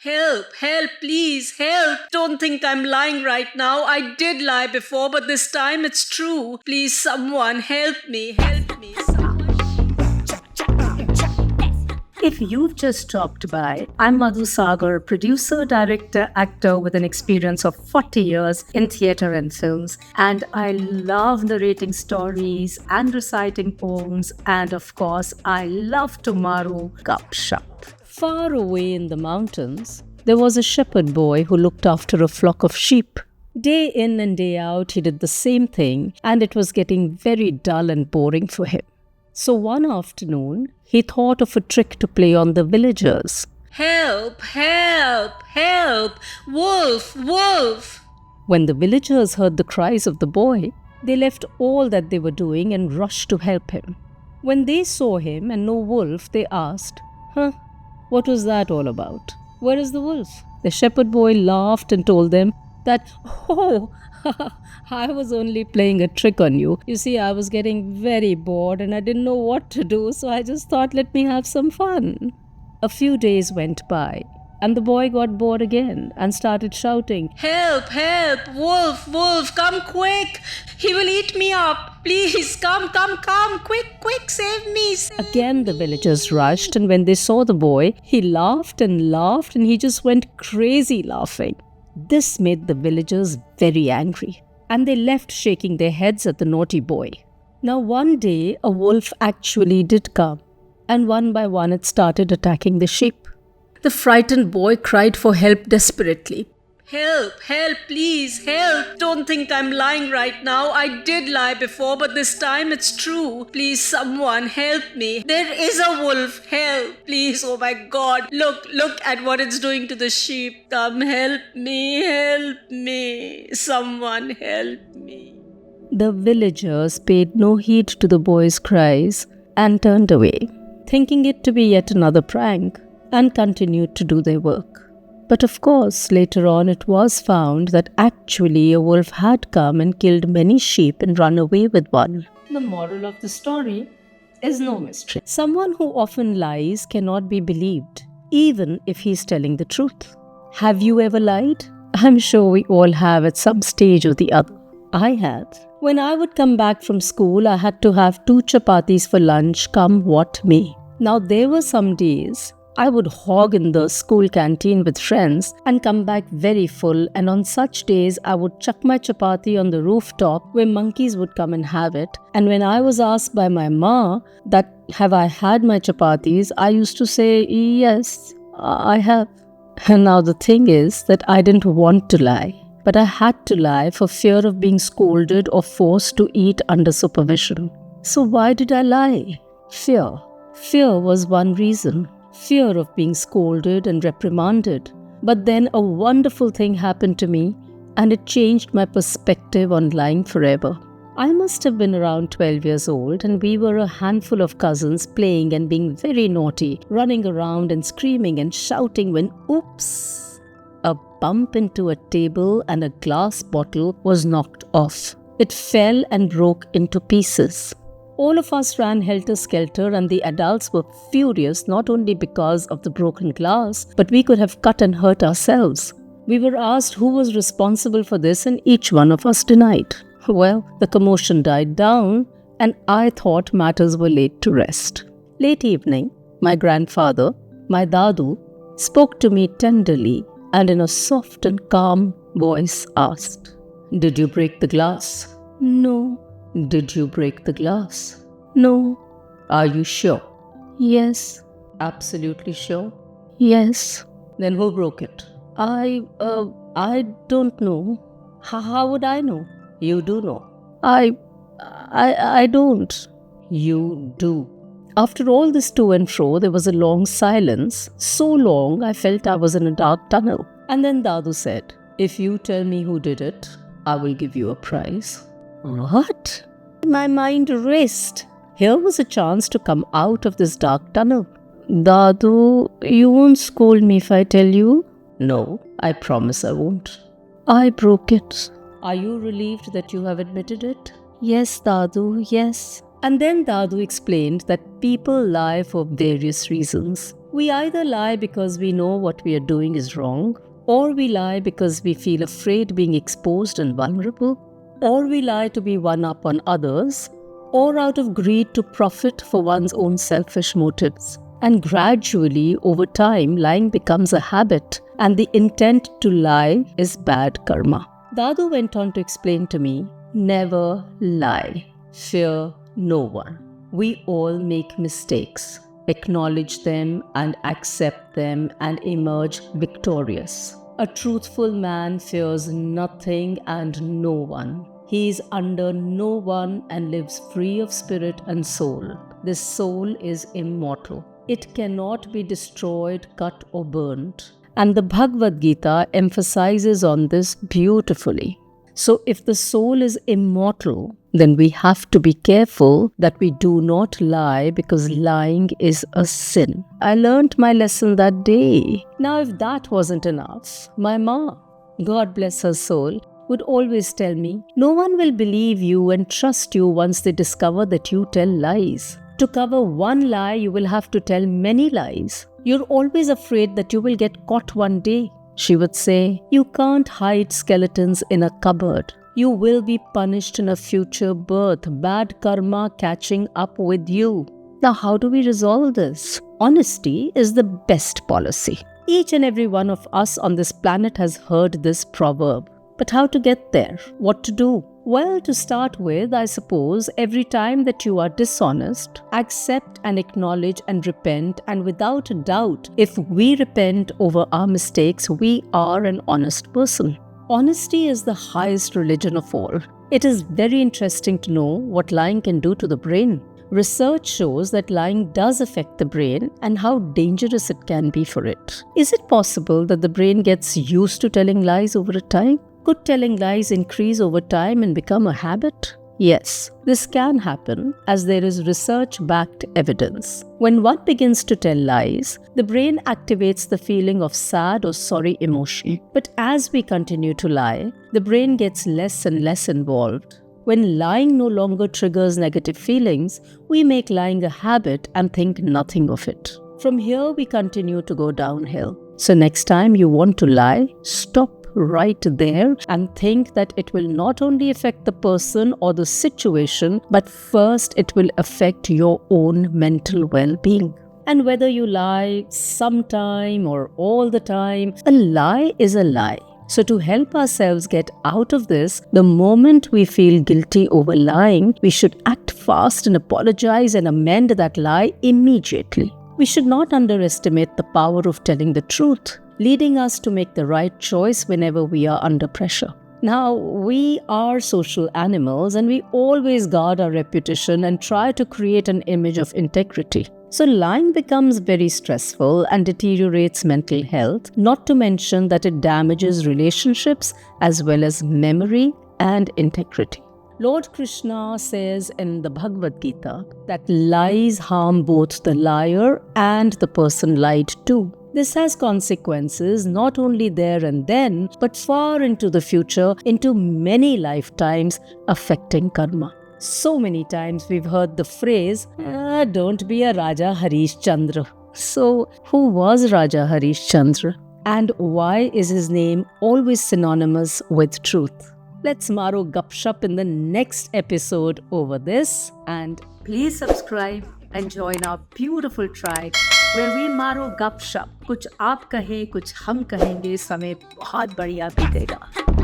Help, help, please, help. Don't think I'm lying right now. I did lie before, but this time it's true. Please, someone help me, help me. If you've just stopped by, I'm Madhu Sagar, producer, director, actor with an experience of 40 years in theatre and films. And I love narrating stories and reciting poems. And of course, I love to maru gupshup. Far away in the mountains, there was a shepherd boy who looked after a flock of sheep. Day in and day out, he did the same thing, and it was getting very dull and boring for him. So one afternoon, he thought of a trick to play on the villagers. Help, help, help! Wolf, wolf! When the villagers heard the cries of the boy, they left all that they were doing and rushed to help him. When they saw him and no wolf, they asked, what was that all about? Where is the wolf? The shepherd boy laughed and told them that, I was only playing a trick on you. You see, I was getting very bored and I didn't know what to do, so I just thought, let me have some fun. A few days went by, and the boy got bored again and started shouting, Help, help, wolf, wolf, come quick. He will eat me up. Please, come, quick, save me. Again the villagers rushed, and when they saw the boy, he laughed and he just went crazy laughing. This made the villagers very angry, and they left shaking their heads at the naughty boy. Now one day a wolf actually did come, and one by one it started attacking the sheep. The frightened boy cried for help desperately. Help, help, please, help. Don't think I'm lying right now. I did lie before, but this time it's true. Please, someone help me. There is a wolf. Help, please. Oh my God. Look at what it's doing to the sheep. Come, help me. Someone help me. The villagers paid no heed to the boy's cries and turned away, thinking it to be yet another prank, and continued to do their work. But of course, later on it was found that actually a wolf had come and killed many sheep and run away with one. The moral of the story is no mystery. Someone who often lies cannot be believed, even if he's telling the truth. Have you ever lied? I'm sure we all have at some stage or the other. I had. When I would come back from school, I had to have 2 chapatis for lunch, come what may. Now there were some days I would hog in the school canteen with friends and come back very full, and on such days I would chuck my chapati on the rooftop where monkeys would come and have it. And when I was asked by my ma that have I had my chapatis, I used to say, yes, I have. And now the thing is that I didn't want to lie, but I had to lie for fear of being scolded or forced to eat under supervision. So why did I lie? Fear. Fear was one reason. Fear of being scolded and reprimanded. But then a wonderful thing happened to me, and it changed my perspective on lying forever. I must have been around 12 years old, and we were a handful of cousins playing and being very naughty, running around and screaming and shouting when oops! A bump into a table and a glass bottle was knocked off. It fell and broke into pieces. All of us ran helter-skelter, and the adults were furious not only because of the broken glass, but we could have cut and hurt ourselves. We were asked who was responsible for this, and each one of us denied. Well, the commotion died down, and I thought matters were laid to rest. Late evening, my grandfather, my dadu, spoke to me tenderly and in a soft and calm voice asked, "Did you break the glass?" "No." "Did you break the glass?" "No." "Are you sure?" "Yes." "Absolutely sure?" "Yes." "Then who broke it?" I don't know." How would I know?" "You do know." I don't." "You do." After all this to and fro, there was a long silence, so long I felt I was in a dark tunnel. And then Dadu said, "If you tell me who did it, I will give you a prize." What? My mind raced. Here was a chance to come out of this dark tunnel. "Dadu, you won't scold me if I tell you?" "No, I promise I won't." "I broke it." "Are you relieved that you have admitted it?" "Yes, Dadu, yes." And then Dadu explained that people lie for various reasons. We either lie because we know what we are doing is wrong, or we lie because we feel afraid being exposed and vulnerable, or we lie to be one up on others, or out of greed to profit for one's own selfish motives. And gradually, over time, lying becomes a habit, and the intent to lie is bad karma. Dadu went on to explain to me, never lie. Fear no one. We all make mistakes. Acknowledge them and accept them and emerge victorious. A truthful man fears nothing and no one. He is under no one and lives free of spirit and soul. This soul is immortal. It cannot be destroyed, cut or burnt. And the Bhagavad Gita emphasizes on this beautifully. So if the soul is immortal, then we have to be careful that we do not lie, because lying is a sin. I learnt my lesson that day. Now if that wasn't enough, my ma, God bless her soul, would always tell me, no one will believe you and trust you once they discover that you tell lies. To cover one lie, you will have to tell many lies. You're always afraid that you will get caught one day. She would say, you can't hide skeletons in a cupboard. You will be punished in a future birth, bad karma catching up with you. Now, how do we resolve this? Honesty is the best policy. Each and every one of us on this planet has heard this proverb. But how to get there? What to do? Well, to start with, I suppose every time that you are dishonest, accept and acknowledge and repent, and without a doubt, if we repent over our mistakes, we are an honest person. Honesty is the highest religion of all. It is very interesting to know what lying can do to the brain. Research shows that lying does affect the brain and how dangerous it can be for it. Is it possible that the brain gets used to telling lies over a time? Could telling lies increase over time and become a habit? Yes, this can happen as there is research-backed evidence. When one begins to tell lies, the brain activates the feeling of sad or sorry emotion. But as we continue to lie, the brain gets less and less involved. When lying no longer triggers negative feelings, we make lying a habit and think nothing of it. From here, we continue to go downhill. So next time you want to lie, stop right there and think that it will not only affect the person or the situation, but first it will affect your own mental well-being. And whether you lie sometime or all the time, a lie is a lie. So to help ourselves get out of this, the moment we feel guilty over lying, we should act fast and apologize and amend that lie immediately. We should not underestimate the power of telling the truth, leading us to make the right choice whenever we are under pressure. Now, we are social animals and we always guard our reputation and try to create an image of integrity. So lying becomes very stressful and deteriorates mental health, not to mention that it damages relationships as well as memory and integrity. Lord Krishna says in the Bhagawad Gita that lies harm both the liar and the person lied to. This has consequences not only there and then, but far into the future, into many lifetimes, affecting karma. So many times we've heard the phrase, don't be a Raja Harish Chandra. So, who was Raja Harish Chandra? And why is his name always synonymous with truth? Let's maro gupshup in the next episode over this. And please subscribe and join our beautiful tribe where we maro gupshup. कुछ आप कहें, कुछ हम कहेंगे, समय बहुत बढ़िया बीतेगा.